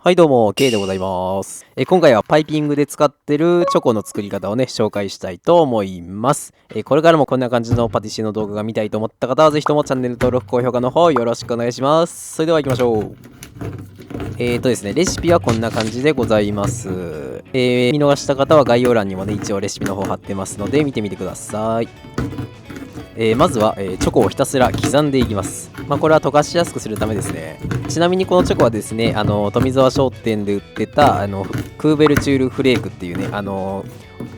はいどうも、K でございます。今回はパイピングで使ってるチョコの作り方をね、紹介したいと思います。これからもこんな感じのパティシエの動画が見たいと思った方は、ぜひともチャンネル登録、高評価の方よろしくお願いします。それでは行きましょう。ですね、レシピはこんな感じでございます。見逃した方は概要欄にもね、一応レシピの方貼ってますので、見てみてください。まずは、チョコをひたすら刻んでいきます。これは溶かしやすくするためですね。ちなみにこのチョコはですね、富沢商店で売ってたクーベルチュールフレークっていうね、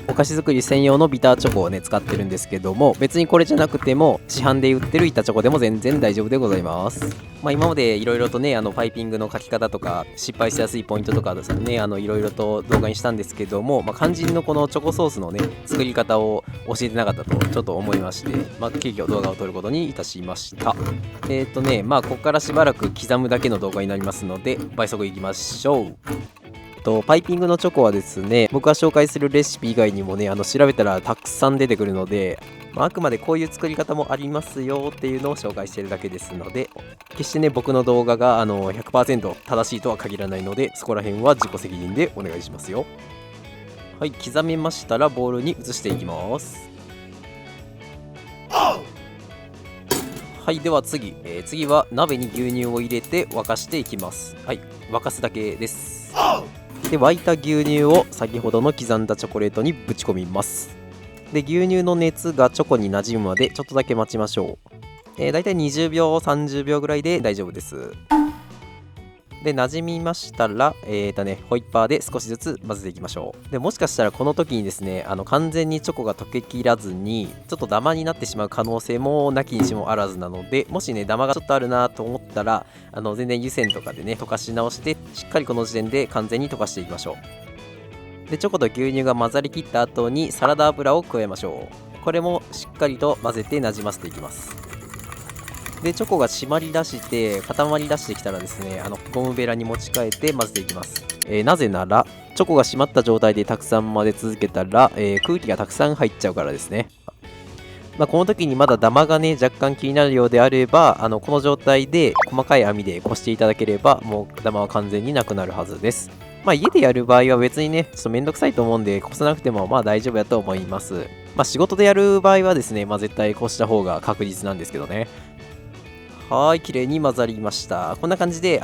お菓子作り専用のビターチョコをね使ってるんですけども、別にこれじゃなくても市販で売ってる板チョコでも全然大丈夫でございます。今までいろいろとねパイピングの書き方とか失敗しやすいポイントとかですねいろいろと動画にしたんですけども、肝心のこのチョコソースのね作り方を教えてなかったとちょっと思いまして、急遽動画を撮ることにいたしました。ここからしばらく刻むだけの動画になりますので倍速いきましょう。パイピングのチョコはですね、僕が紹介するレシピ以外にもね調べたらたくさん出てくるので、あくまでこういう作り方もありますよっていうのを紹介してるだけですので、決してね僕の動画が100% 正しいとは限らないので、そこら辺は自己責任でお願いしますよ。はい、刻めましたらボウルに移していきます。はい、では次は鍋に牛乳を入れて沸かしていきます。はい、沸かすだけです。で沸いた牛乳を先ほどの刻んだチョコレートにぶち込みます。で牛乳の熱がチョコに馴染むまでちょっとだけ待ちましょう。だいたい20秒30秒ぐらいで大丈夫です。で馴染みましたらホイッパーで少しずつ混ぜていきましょう。でもしかしたらこの時にですね完全にチョコが溶けきらずにちょっとダマになってしまう可能性もなきにしもあらずなので、もしねダマがちょっとあるなと思ったら全然湯煎とかでね溶かし直してしっかりこの時点で完全に溶かしていきましょう。でチョコと牛乳が混ざりきった後にサラダ油を加えましょう。これもしっかりと混ぜてなじませていきます。でチョコが締まりだして固まりだしてきたらですねゴムベラに持ち替えて混ぜていきます。なぜならチョコが締まった状態でたくさん混ぜ続けたら、空気がたくさん入っちゃうからですね。この時にまだダマがね若干気になるようであればこの状態で細かい網でこしていただければもうダマは完全になくなるはずです。家でやる場合は別にねちょっとめんどくさいと思うんでこさなくても大丈夫やと思います。仕事でやる場合はですね絶対こした方が確実なんですけどね。はい、綺麗に混ざりました。こんな感じで、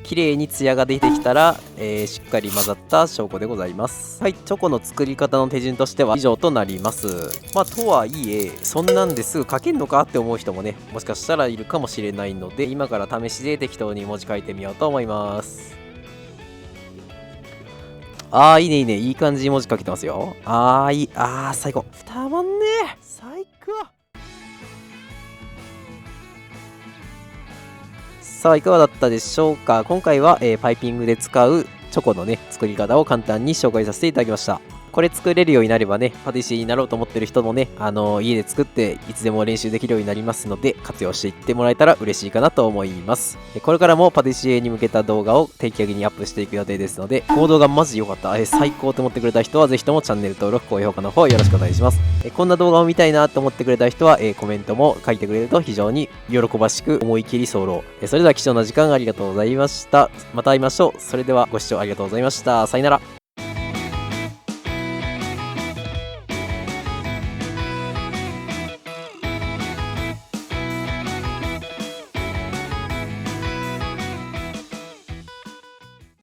綺麗にツヤが出てきたら、しっかり混ざった証拠でございます。はい、チョコの作り方の手順としては以上となります。とはいえ、そんなんですぐ書けんのかって思う人もね、もしかしたらいるかもしれないので、今から試しで適当に文字書いてみようと思います。いいねいいね、いい感じに文字書けてますよ。いい、最高。たまんねえ、最高。さあいかがだったでしょうか。今回は、パイピングで使うチョコのね作り方を簡単に紹介させていただきました。これ作れるようになればねパティシエになろうと思ってる人もね家で作っていつでも練習できるようになりますので、活用していってもらえたら嬉しいかなと思います。これからもパティシエに向けた動画を定期的にアップしていく予定ですので、この動画マジ良かった、最高と思ってくれた人はぜひともチャンネル登録高評価の方よろしくお願いします。こんな動画を見たいなと思ってくれた人はコメントも書いてくれると非常に喜ばしく思い切り候。それでは貴重な時間ありがとうございました。また会いましょう。それではご視聴ありがとうございました。さよなら。